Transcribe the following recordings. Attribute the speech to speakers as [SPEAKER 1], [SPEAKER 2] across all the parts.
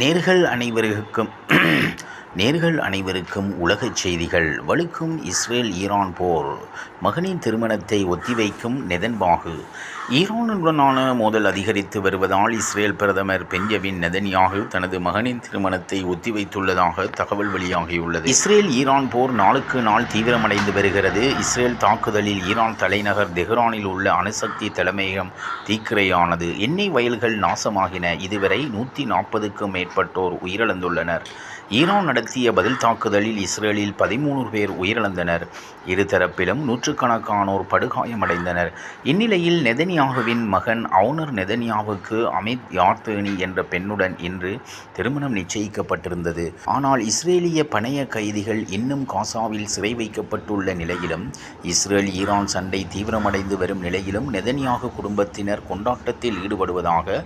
[SPEAKER 1] நேர்கள் அனைவருக்கும் உலகச் செய்திகள். வலுக்கும் இஸ்ரேல் ஈரான் போர். மகனின் திருமணத்தை ஒத்திவைக்கும் நெதன்யாகு. ஈரானுடனான மோதல் அதிகரித்து வருவதால் இஸ்ரேல் பிரதமர் பெஞ்சமின் நெதன்யாகு தனது மகனின் திருமணத்தை ஒத்திவைத்துள்ளதாக தகவல் வெளியாகியுள்ளது. இஸ்ரேல் ஈரான் போர் நாளுக்கு நாள் தீவிரமடைந்து வருகிறது. இஸ்ரேல் தாக்குதலில் ஈரான் தலைநகர் தெஹ்ரானில் உள்ள அணுசக்தி தலைமையகம் தீக்கிரையானது. எண்ணெய் வயல்கள் நாசமாகின. இதுவரை 140க்கும் மேற்பட்டோர் உயிரிழந்துள்ளனர். ஈரான் நடத்திய பதில் தாக்குதலில் இஸ்ரேலில் 13 பேர் உயிரிழந்தனர். இருதரப்பிலும் நூற்றுக்கணக்கானோர் படுகாயமடைந்தனர். இந்நிலையில் நெதன்யாகுவின் மகன் அவுனர் நெதன்யாவுக்கு அமித் யார்தேனி என்ற பெண்ணுடன் இன்று திருமணம் நிச்சயிக்கப்பட்டிருந்தது. ஆனால் இஸ்ரேலிய பணைய கைதிகள் இன்னும் காசாவில் சிறை வைக்கப்பட்டுள்ள நிலையிலும், இஸ்ரேல் ஈரான் சண்டை தீவிரமடைந்து வரும் நிலையிலும் நெதன்யாகு குடும்பத்தினர் கொண்டாட்டத்தில் ஈடுபடுவதாக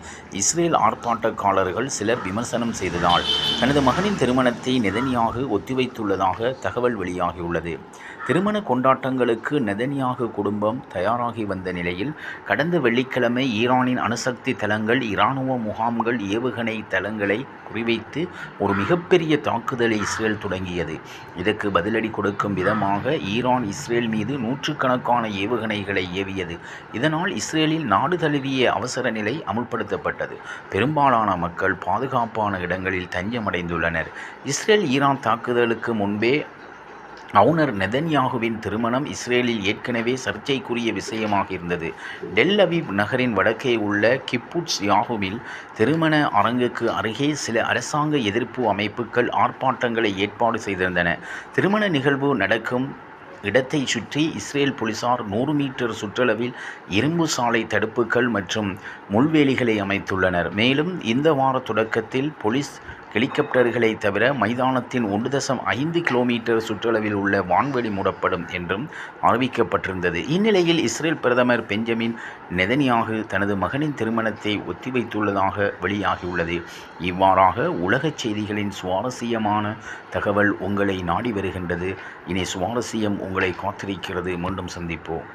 [SPEAKER 1] இஸ்ரேல் ஆர்ப்பாட்டக்காரர்கள் சிலர் விமர்சனம் செய்ததால் தனது மகனின் திருமணத்தை நெதன்யாகு ஒத்திவைத்துள்ளதாக தகவல் வெளியாகியுள்ளது. திருமண கொண்டாட்டங்களுக்கு நெதன்யாகு குடும்பம் தயாராகி வந்த நிலையில் கடந்த வெள்ளிக்கிழமை ஈரானின் அணுசக்தி தளங்கள், இராணுவ முகாம்கள், ஏவுகணை தளங்களை குறிவைத்து ஒரு மிகப்பெரிய தாக்குதலை இஸ்ரேல் தொடங்கியது. இதற்கு பதிலடி கொடுக்கும் விதமாக ஈரான் இஸ்ரேல் மீது நூற்றுக்கணக்கான ஏவுகணைகளை ஏவியது. இதனால் இஸ்ரேலில் நாடு தழுவிய அவசர நிலை அமுல்படுத்தப்பட்டது. பெரும்பாலான மக்கள் பாதுகாப்பான இடங்களில் தஞ்சமடைந்துள்ளனர். இஸ்ரேல் ஈரான் தாக்குதலுக்கு முன்பே அவுனர் நெதன்யாகுவின் திருமணம் இஸ்ரேலில் ஏற்கனவே சர்ச்சைக்குரிய விஷயமாக இருந்தது. டெல் அவீவ் நகரின் வடக்கே உள்ள கிப்புட்ஸ் யாகுவில் திருமண அரங்குக்கு அருகே சில அரசாங்க எதிர்ப்பு அமைப்புகள் ஆர்ப்பாட்டங்களை ஏற்பாடு செய்திருந்தன. திருமண நிகழ்வு நடக்கும் இடத்தை சுற்றி இஸ்ரேல் போலீசார் 100 மீட்டர் சுற்றளவில் இரும்பு சாலை தடுப்புகள் மற்றும் முள்வேலிகளை அமைத்துள்ளனர். மேலும் இந்த வார தொடக்கத்தில் போலீஸ் ஹெலிகாப்டர்களை தவிர மைதானத்தின் 1.5 கிலோமீட்டர் சுற்றளவில் உள்ள வான்வெளி மூடப்படும் என்றும் அறிவிக்கப்பட்டிருந்தது. இந்நிலையில் இஸ்ரேல் பிரதமர் பெஞ்சமின் நெதன்யாகு தனது மகனின் திருமணத்தை ஒத்திவைத்துள்ளதாக வெளியாகியுள்ளது. இவ்வாறாக உலகச் செய்திகளின் சுவாரஸ்யமான தகவல் உங்களை நாடி வருகின்றது. இனி சுவாரஸ்யம் உங்களை காத்திருக்கிறது. மீண்டும் சந்திப்போம்.